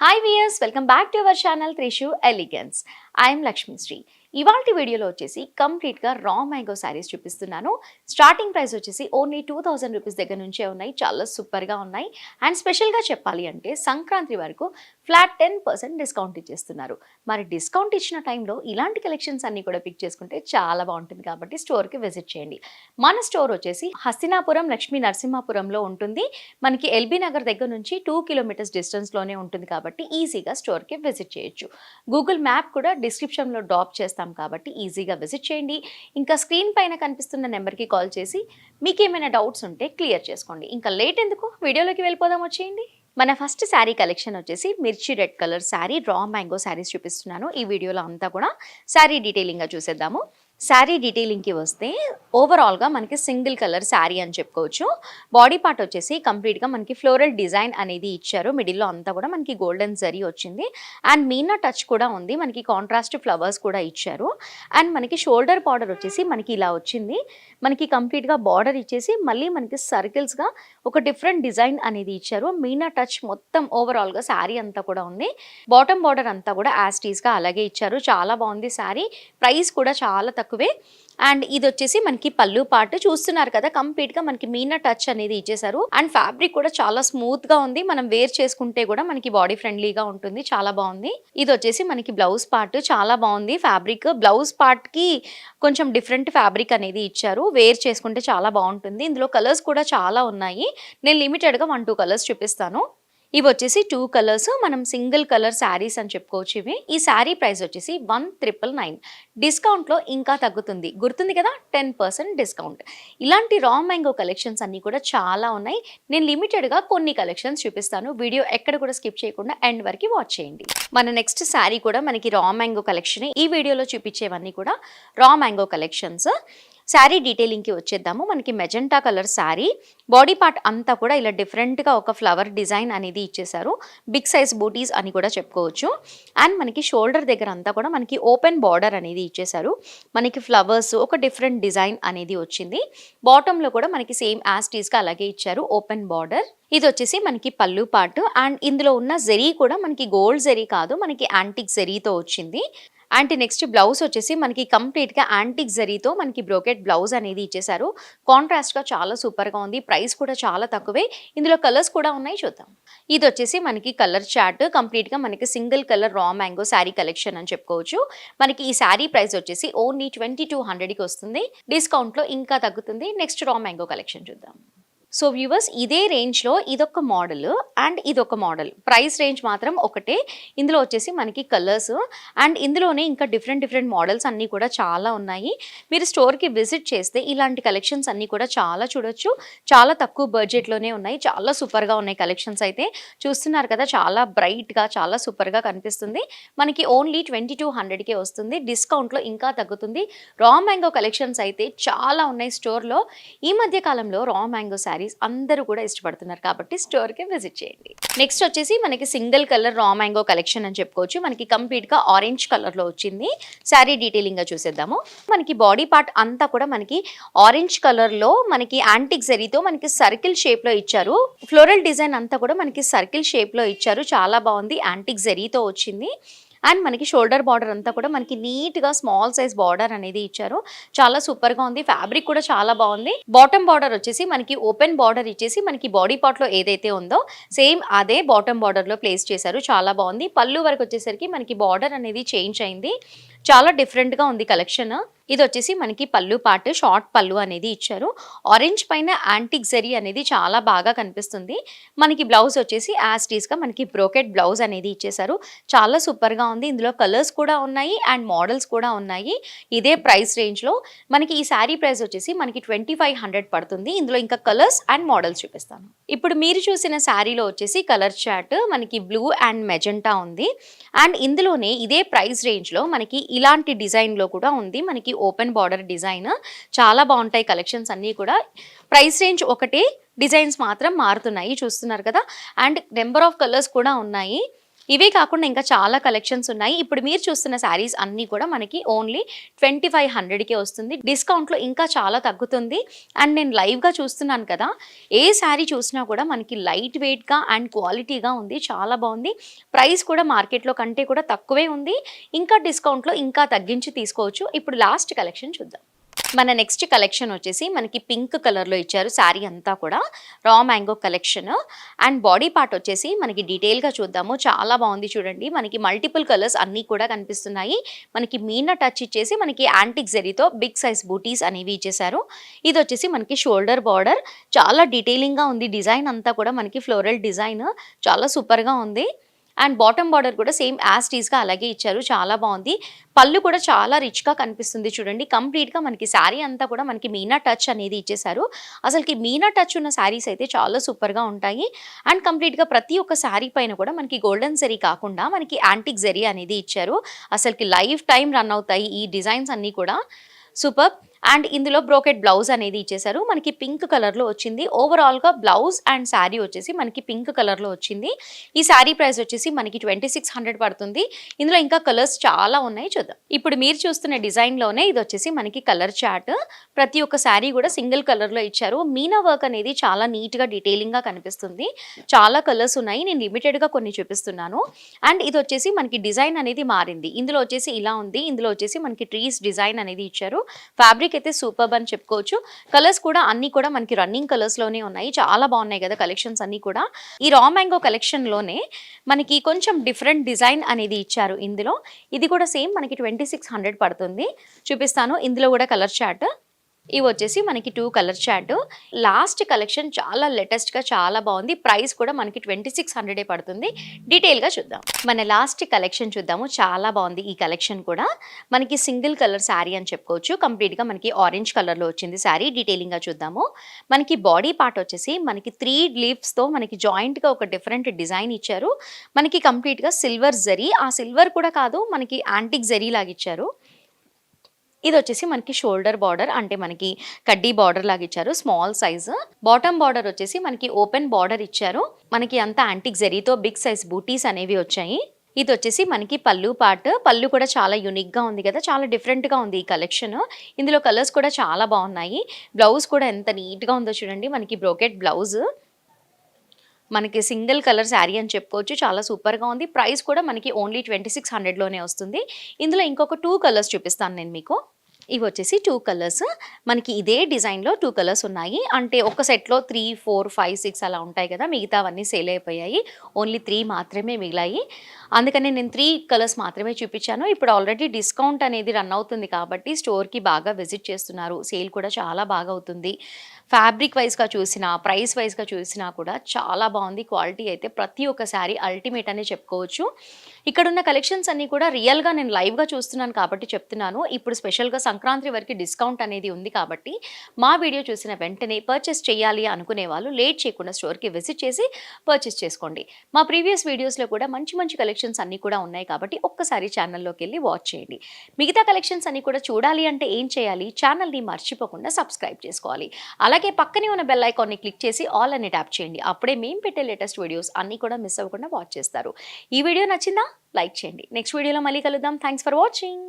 Hi viewers, welcome back to our channel Trishu elegance. I'm Lakshmi Sri. ఇవాల్టి వీడియోలో వచ్చేసి కంప్లీట్గా రా మ్యాంగో శారీస్ చూపిస్తున్నాను. స్టార్టింగ్ ప్రైస్ వచ్చేసి ఓన్లీ 2000 రూపీస్ దగ్గర నుంచే ఉన్నాయి. చాలా సూపర్గా ఉన్నాయి. అండ్ స్పెషల్గా చెప్పాలి అంటే సంక్రాంతి వరకు ఫ్లాట్ 10% డిస్కౌంట్ ఇచ్చేస్తున్నారు. మరి డిస్కౌంట్ ఇచ్చిన టైంలో ఇలాంటి కలెక్షన్స్ అన్నీ కూడా పిక్ చేసుకుంటే చాలా బాగుంటుంది. కాబట్టి స్టోర్కి విజిట్ చేయండి. మన స్టోర్ వచ్చేసి హస్తినాపురం లక్ష్మీ నరసింహాపురంలో ఉంటుంది. మనకి ఎల్బీ నగర్ దగ్గర నుంచి 2 కిలోమీటర్స్ డిస్టెన్స్లోనే ఉంటుంది. కాబట్టి ఈజీగా స్టోర్కి విజిట్ చేయొచ్చు. గూగుల్ మ్యాప్ కూడా డిస్క్రిప్షన్లో డ్రాప్ చేస్తాం కాబట్టి ఈజీగా విజిట్ చేయండి. ఇంకా స్క్రీన్ పైన కనిపిస్తున్న నెంబర్కి కాల్ చేసి మీకు ఏమైనా డౌట్స్ ఉంటే క్లియర్ చేసుకోండి. ఇంకా లేట్ ఎందుకు, వీడియోలోకి వెళ్ళిపోదాం, వచ్చేయండి. మన ఫస్ట్ శారీ కలెక్షన్ వచ్చేసి మిర్చి రెడ్ కలర్ శారీ, రా మ్యాంగో శారీస్ చూపిస్తున్నాను. ఈ వీడియోలో అంతా కూడా శారీ డీటెయిలింగ్గా చూసేద్దాము. శారీ డీటెయిలింగ్కి వస్తే ఓవరాల్గా మనకి సింగిల్ కలర్ శారీ అని చెప్పుకోవచ్చు. బాడీ పార్ట్ వచ్చేసి కంప్లీట్గా మనకి ఫ్లోరల్ డిజైన్ అనేది ఇచ్చారు. మిడిల్లో అంతా కూడా మనకి గోల్డెన్ జరీ వచ్చింది. అండ్ మీనా టచ్ కూడా ఉంది. మనకి కాంట్రాస్ట్ ఫ్లవర్స్ కూడా ఇచ్చారు. అండ్ మనకి షోల్డర్ బార్డర్ వచ్చేసి మనకి ఇలా వచ్చింది. మనకి కంప్లీట్గా బార్డర్ ఇచ్చేసి మళ్ళీ మనకి సర్కిల్స్గా ఒక డిఫరెంట్ డిజైన్ అనేది ఇచ్చారు. మీనా టచ్ మొత్తం ఓవరాల్గా శారీ అంతా కూడా ఉంది. బాటమ్ బార్డర్ అంతా కూడా యాస్టీస్గా అలాగే ఇచ్చారు. చాలా బాగుంది శారీ. ప్రైస్ కూడా చాలా తక్కువే. అండ్ ఇది వచ్చేసి మనకి పళ్ళు పార్ట్ చూస్తున్నారు కదా, కంప్లీట్ గా మనకి మీనా టచ్ అనేది ఇచ్చేసారు. అండ్ ఫ్యాబ్రిక్ కూడా చాలా స్మూత్ గా ఉంది. మనం వేర్ చేసుకుంటే కూడా మనకి బాడీ ఫ్రెండ్లీగా ఉంటుంది. చాలా బాగుంది. ఇది వచ్చేసి మనకి బ్లౌజ్ పార్ట్. చాలా బాగుంది ఫ్యాబ్రిక్. బ్లౌజ్ పార్ట్ కి కొంచెం డిఫరెంట్ ఫ్యాబ్రిక్ అనేది ఇచ్చారు. వేర్ చేసుకుంటే చాలా బాగుంటుంది. ఇందులో కలర్స్ కూడా చాలా ఉన్నాయి. నేను లిమిటెడ్ గా 1-2 కలర్స్ చూపిస్తాను. ఇవి వచ్చేసి 2 కలర్స్. మనం సింగిల్ కలర్ శారీస్ అని చెప్పుకోవచ్చు. ఇవి ఈ శారీ ప్రైస్ వచ్చేసి 1999. డిస్కౌంట్లో ఇంకా తగ్గుతుంది. గుర్తుంది కదా, 10% డిస్కౌంట్. ఇలాంటి రా మ్యాంగో కలెక్షన్స్ అన్నీ కూడా చాలా ఉన్నాయి. నేను లిమిటెడ్గా కొన్ని కలెక్షన్స్ చూపిస్తాను. వీడియో ఎక్కడ కూడా స్కిప్ చేయకుండా ఎండ్ వరకు వాచ్ చేయండి. మన నెక్స్ట్ శారీ కూడా మనకి రా మ్యాంగో కలెక్షన్. ఈ వీడియోలో చూపించేవన్నీ కూడా రా మ్యాంగో కలెక్షన్స్. శారీ డీటెయిలింగ్కి వచ్చేద్దాము. మనకి magenta colour sari. Body part అంతా కూడా ఇలా డిఫరెంట్గా ఒక ఫ్లవర్ డిజైన్ అనేది ఇచ్చేసారు. బిగ్ సైజ్ బూటీస్ అని కూడా చెప్పుకోవచ్చు. అండ్ మనకి షోల్డర్ దగ్గర అంతా కూడా మనకి ఓపెన్ బార్డర్ అనేది ఇచ్చేసారు. మనకి ఫ్లవర్స్ ఒక డిఫరెంట్ డిజైన్ అనేది వచ్చింది. బాటంలో కూడా మనకి సేమ్ యాస్టీస్గా అలాగే ఇచ్చారు ఓపెన్ బార్డర్. ఇది వచ్చేసి మనకి పళ్ళు పార్ట్. అండ్ ఇందులో ఉన్న జెరీ కూడా మనకి గోల్డ్ జెరీ కాదు, మనకి యాంటిక్ జెరీతో వచ్చింది. అండ్ నెక్స్ట్ బ్లౌజ్ వచ్చేసి మనకి కంప్లీట్గా యాంటిక్ జరీతో మనకి బ్రోకెట్ బ్లౌజ్ అనేది ఇచ్చేసారు. కాంట్రాస్ట్గా చాలా సూపర్గా ఉంది. ప్రైస్ కూడా చాలా తక్కువే. ఇందులో కలర్స్ కూడా ఉన్నాయి, చూద్దాం. ఇది వచ్చేసి మనకి కలర్ చార్ట్. కంప్లీట్గా మనకి single colour raw mango sari collection అని చెప్పుకోవచ్చు. మనకి ఈ శారీ ప్రైస్ వచ్చేసి ఓన్లీ 2200కి వస్తుంది. డిస్కౌంట్లో ఇంకా తగ్గుతుంది. నెక్స్ట్ రా మ్యాంగో కలెక్షన్ చూద్దాం. సో వ్యూవర్స్, ఇదే రేంజ్లో ఇదొక మోడల్ అండ్ ఇదొక మోడల్. ప్రైస్ రేంజ్ మాత్రం ఒకటే. ఇందులో వచ్చేసి మనకి కలర్స్ అండ్ ఇందులోనే ఇంకా డిఫరెంట్ మోడల్స్ అన్నీ కూడా చాలా ఉన్నాయి. మీరు స్టోర్కి విజిట్ చేస్తే ఇలాంటి కలెక్షన్స్ అన్నీ కూడా చాలా చూడొచ్చు. చాలా తక్కువ బడ్జెట్లోనే ఉన్నాయి. చాలా సూపర్గా ఉన్నాయి కలెక్షన్స్. అయితే చూస్తున్నారు కదా, చాలా బ్రైట్గా చాలా సూపర్గా కనిపిస్తుంది. మనకి ఓన్లీ 2200కే వస్తుంది. డిస్కౌంట్లో ఇంకా తగ్గుతుంది. రా మ్యాంగో కలెక్షన్స్ అయితే చాలా ఉన్నాయి స్టోర్లో. ఈ మధ్య కాలంలో రా మ్యాంగో శారీ అందరూ కూడా ఇష్టపడుతున్నారు కాబట్టి స్టోర్కి విజిట్ చేయండి. నెక్స్ట్ వచ్చేసి మనకి single colour raw mango collection అని చెప్పుకోవచ్చు. మనకి కంప్లీట్గా ఆరెంజ్ కలర్లో వచ్చింది. శారీ డీటెయిలింగ్గా చూసేద్దాము. మనకి బాడీ పార్ట్ అంతా కూడా మనకి ఆరెంజ్ కలర్లో మనకి యాంటిక్ జరీతో మనకి సర్కిల్ షేప్లో ఇచ్చారు. ఫ్లోరల్ డిజైన్ అంతా కూడా మనకి సర్కిల్ షేప్లో ఇచ్చారు. చాలా బాగుంది. యాంటిక్ జరీతో వచ్చింది. అండ్ మనకి షోల్డర్ బార్డర్ అంతా కూడా మనకి నీట్గా స్మాల్ సైజ్ బార్డర్ అనేది ఇచ్చారు. చాలా సూపర్గా ఉంది. ఫ్యాబ్రిక్ కూడా చాలా బాగుంది. బాటమ్ బార్డర్ వచ్చేసి మనకి ఓపెన్ బార్డర్ ఇచ్చేసి మనకి బాడీ పార్ట్లో ఏదైతే ఉందో సేమ్ అదే బాటమ్ బార్డర్లో ప్లేస్ చేశారు. చాలా బాగుంది. పళ్ళు వరకు వచ్చేసరికి మనకి బార్డర్ అనేది చేంజ్ అయింది. చాలా డిఫరెంట్గా ఉంది కలెక్షన్. ఇది వచ్చేసి మనకి పళ్ళు పార్ట్. షార్ట్ పళ్ళు అనేది ఇచ్చారు. ఆరెంజ్ పైన యాంటిక్ జరీ అనేది చాలా బాగా కనిపిస్తుంది. మనకి బ్లౌజ్ వచ్చేసి యాస్టీస్గా మనకి బ్రోకెట్ బ్లౌజ్ అనేది ఇచ్చేసారు. చాలా సూపర్గా ఉంది. ఇందులో కలర్స్ కూడా ఉన్నాయి అండ్ మోడల్స్ కూడా ఉన్నాయి. ఇదే ప్రైస్ రేంజ్లో మనకి ఈ శారీ ప్రైస్ వచ్చేసి మనకి 2500 పడుతుంది. ఇందులో ఇంకా కలర్స్ అండ్ మోడల్స్ చూపిస్తాను. ఇప్పుడు మీరు చూసిన శారీలో వచ్చేసి కలర్ చార్ట్ మనకి బ్లూ అండ్ మెజెంటా ఉంది. అండ్ ఇందులోనే ఇదే ప్రైస్ రేంజ్లో మనకి ఇలాంటి డిజైన్లో కూడా ఉంది. మనకి ఓపెన్ బార్డర్ డిజైన్. చాలా బాగుంటాయి కలెక్షన్స్ అన్నీ కూడా. ప్రైస్ రేంజ్ ఒకటే, డిజైన్స్ మాత్రం మారుతున్నాయి. చూస్తున్నారు కదా. అండ్ నెంబర్ ఆఫ్ కలర్స్ కూడా ఉన్నాయి. ఇవే కాకుండా ఇంకా చాలా కలెక్షన్స్ ఉన్నాయి. ఇప్పుడు మీరు చూస్తున్న శారీస్ అన్నీ కూడా మనకి ఓన్లీ 2500కే వస్తుంది. డిస్కౌంట్‌లో ఇంకా చాలా తగ్గుతుంది. అండ్ నేను లైవ్‌గా చూస్తున్నాను కదా! ఏ శారీ చూసినా కూడా మనకి లైట్ వెయిట్‌గా అండ్ క్వాలిటీగా ఉంది. చాలా బాగుంది. ప్రైస్ కూడా మార్కెట్‌లో కంటే కూడా తక్కువే ఉంది. ఇంకా డిస్కౌంట్‌లో ఇంకా తగ్గించి తీసుకోవచ్చు. ఇప్పుడు లాస్ట్ కలెక్షన్ చూద్దాం. మన నెక్స్ట్ కలెక్షన్ వచ్చేసి మనకి పింక్ కలర్‌లో ఇచ్చారు శారీ అంతా కూడా. Raw mango collection and body part వచ్చేసి మనకి డీటెయిల్‌గా చూద్దాము. చాలా బాగుంది చూడండి. మనకి మల్టిపుల్ కలర్స్ అన్నీ కూడా కనిపిస్తున్నాయి. మనకి మీనా టచ్ ఇచ్చేసి మనకి యాంటిక్ జరీతో బిగ్ సైజ్ బూటీస్ అనేవి ఇచ్చేసారు. ఇది వచ్చేసి మనకి షోల్డర్ బార్డర్ చాలా డీటెయిలింగ్‌గా ఉంది. డిజైన్ అంతా కూడా మనకి ఫ్లోరల్ డిజైన్ చాలా సూపర్‌గా ఉంది. అండ్ బాటమ్ బార్డర్ కూడా సేమ్ యాజ్ టీజ్‌గా అలాగే ఇచ్చారు. చాలా బాగుంది. పళ్ళు కూడా చాలా రిచ్‌గా కనిపిస్తుంది చూడండి. కంప్లీట్‌గా మనకి శారీ అంతా కూడా మనకి మీనా టచ్ అనేది ఇచ్చేసారు. అసలుకి మీనా టచ్ ఉన్న శారీస్ అయితే చాలా సూపర్‌గా ఉంటాయి. అండ్ కంప్లీట్‌గా ప్రతి ఒక్క శారీ పైన కూడా మనకి గోల్డెన్ జరీ కాకుండా మనకి యాంటిక్ జరీ అనేది ఇచ్చారు. అసలుకి లైఫ్ టైమ్ రన్ అవుతాయి ఈ డిజైన్స్ అన్నీ కూడా. సూపర్బ్! అండ్ ఇందులో బ్రోకెట్ బ్లౌజ్ అనేది ఇచ్చేసారు. మనకి పింక్ కలర్‌లో వచ్చింది. ఓవరాల్‌గా బ్లౌజ్ అండ్ శారీ వచ్చేసి మనకి పింక్ కలర్‌లో వచ్చింది. ఈ శారీ ప్రైస్ వచ్చేసి మనకి 2600 పడుతుంది. ఇందులో ఇంకా కలర్స్ చాలా ఉన్నాయి చూద్దాం. ఇప్పుడు మీరు చూస్తున్న డిజైన్‌లోనే ఇది వచ్చేసి మనకి కలర్ చార్ట్. ప్రతి ఒక్క శారీ కూడా సింగిల్ కలర్‌లో ఇచ్చారు. మీనా వర్క్ అనేది చాలా నీట్‌గా డీటెయిలింగ్‌గా కనిపిస్తుంది. చాలా కలర్స్ ఉన్నాయి. నేను లిమిటెడ్‌గా కొన్ని చూపిస్తున్నాను. అండ్ ఇది వచ్చేసి మనకి డిజైన్ అనేది మారింది. ఇందులో వచ్చేసి ఇలా ఉంది. ఇందులో వచ్చేసి మనకి ట్రీస్ డిజైన్ అనేది ఇచ్చారు. ఫ్యాబ్రిక్ అయితే సూపర్బ్ అని చెప్పుకోవచ్చు. కలర్స్ కూడా అన్నీ కూడా మనకి రన్నింగ్ కలర్స్‌లోనే ఉన్నాయి. చాలా బాగున్నాయి కదా కలెక్షన్స్ అన్నీ కూడా. ఈ రా మ్యాంగో కలెక్షన్‌లోనే మనకి కొంచెం డిఫరెంట్ డిజైన్ అనేది ఇచ్చారు ఇందులో. ఇది కూడా సేమ్ మనకి 2600 పడుతుంది. చూపిస్తాను. ఇందులో కూడా కలర్ చార్ట్. ఇవి వచ్చేసి మనకి 2 కలర్ చార్ట్. లాస్ట్ కలెక్షన్ చాలా లేటెస్ట్‌గా చాలా బాగుంది. ప్రైస్ కూడా మనకి 2600 పడుతుంది. డీటెయిల్‌గా చూద్దాం. మన లాస్ట్ కలెక్షన్ చూద్దాము. చాలా బాగుంది ఈ కలెక్షన్ కూడా. మనకి సింగిల్ కలర్ శారీ అని చెప్పుకోవచ్చు. కంప్లీట్‌గా మనకి ఆరెంజ్ కలర్‌లో వచ్చింది శారీ. డీటెయిలింగ్‌గా చూద్దాము. మనకి బాడీ పార్ట్ వచ్చేసి మనకి 3 లీవ్స్‌తో మనకి జాయింట్‌గా ఒక డిఫరెంట్ డిజైన్ ఇచ్చారు. మనకి కంప్లీట్‌గా సిల్వర్ జరీ. ఆ సిల్వర్ కూడా కాదు మనకి యాంటిక్ జరీ లాగా ఇచ్చారు. ఇది వచ్చేసి మనకి షోల్డర్ బార్డర్ అంటే మనకి కడ్డీ బార్డర్ లాగా ఇచ్చారు. Small size. బాటమ్ బార్డర్ వచ్చేసి మనకి ఓపెన్ బార్డర్ ఇచ్చారు. మనకి అంతా యాంటిక్ జరీతో బిగ్ సైజ్ బూటీస్ అనేవి వచ్చాయి. ఇది వచ్చేసి మనకి పళ్ళు పార్ట్. పళ్ళు కూడా చాలా యూనిక్‌గా ఉంది కదా! చాలా డిఫరెంట్‌గా ఉంది ఈ కలెక్షన్. ఇందులో కలర్స్ కూడా చాలా బాగున్నాయి. బ్లౌజ్ కూడా ఎంత నీట్‌గా ఉందో చూడండి. మనకి బ్రోకెట్ బ్లౌజ్. మనకి సింగిల్ కలర్ శారీ అని చెప్పుకోవచ్చు. చాలా సూపర్‌గా ఉంది. ప్రైస్ కూడా మనకి ఓన్లీ 2600లోనే వస్తుంది. ఇందులో ఇంకొక 2 కలర్స్ చూపిస్తాను నేను మీకు. ఇవి వచ్చేసి 2 కలర్స్. మనకి ఇదే డిజైన్‌లో 2 కలర్స్ ఉన్నాయి. అంటే ఒక సెట్‌లో 3, 4, 5, 6 అలా ఉంటాయి కదా! మిగతావన్నీ సేల్ అయిపోయాయి. ఓన్లీ 3 మాత్రమే మిగిలాయి. అందుకని నేను 3 కలర్స్ మాత్రమే చూపించాను. ఇప్పుడు ఆల్రెడీ డిస్కౌంట్ అనేది రన్ అవుతుంది కాబట్టి స్టోర్‌కి బాగా విజిట్ చేస్తున్నారు. సేల్ కూడా చాలా బాగా అవుతుంది. ఫ్యాబ్రిక్ వైస్‌గా చూసినా, ప్రైస్ వైస్‌గా చూసినా కూడా చాలా బాగుంది. క్వాలిటీ అయితే ప్రతి ఒక్క శారీ అల్టిమేట్ అనే చెప్పుకోవచ్చు. ఇక్కడున్న కలెక్షన్స్ అన్నీ కూడా రియల్‌గా నేను లైవ్‌గా చూస్తున్నాను కాబట్టి చెప్తున్నాను. ఇప్పుడు స్పెషల్‌గా సంక్రాంతి వరకు డిస్కౌంట్ అనేది ఉంది కాబట్టి మా వీడియో చూసిన వెంటనే పర్చేస్ చేయాలి అనుకునే వాళ్ళు లేట్ చేయకుండా స్టోర్‌కి విజిట్ చేసి పర్చేస్ చేసుకోండి. మా ప్రీవియస్ వీడియోస్‌లో కూడా మంచి మంచి కలెక్షన్స్ అన్నీ కూడా ఉన్నాయి కాబట్టి ఒక్కసారి ఛానల్‌లోకెళ్ళి వాచ్ చేయండి. మిగతా కలెక్షన్స్ అన్నీ కూడా చూడాలి అంటే ఏం చేయాలి? ఛానల్‌ని మర్చిపోకుండా సబ్స్క్రైబ్ చేసుకోవాలి. అలాగే పక్కనే ఉన్న బెల్ ఐకాన్ని క్లిక్ చేసి ఆల్ అని ట్యాప్ చేయండి. అప్పుడే మేము పెట్టే లేటెస్ట్ వీడియోస్ అన్నీ కూడా మిస్ అవ్వకుండా వాచ్ చేస్తారు. ఈ వీడియో నచ్చిందా? లైక్ చేయండి. నెక్స్ట్ వీడియోలో మళ్ళీ కలుద్దాం. Thanks for watching.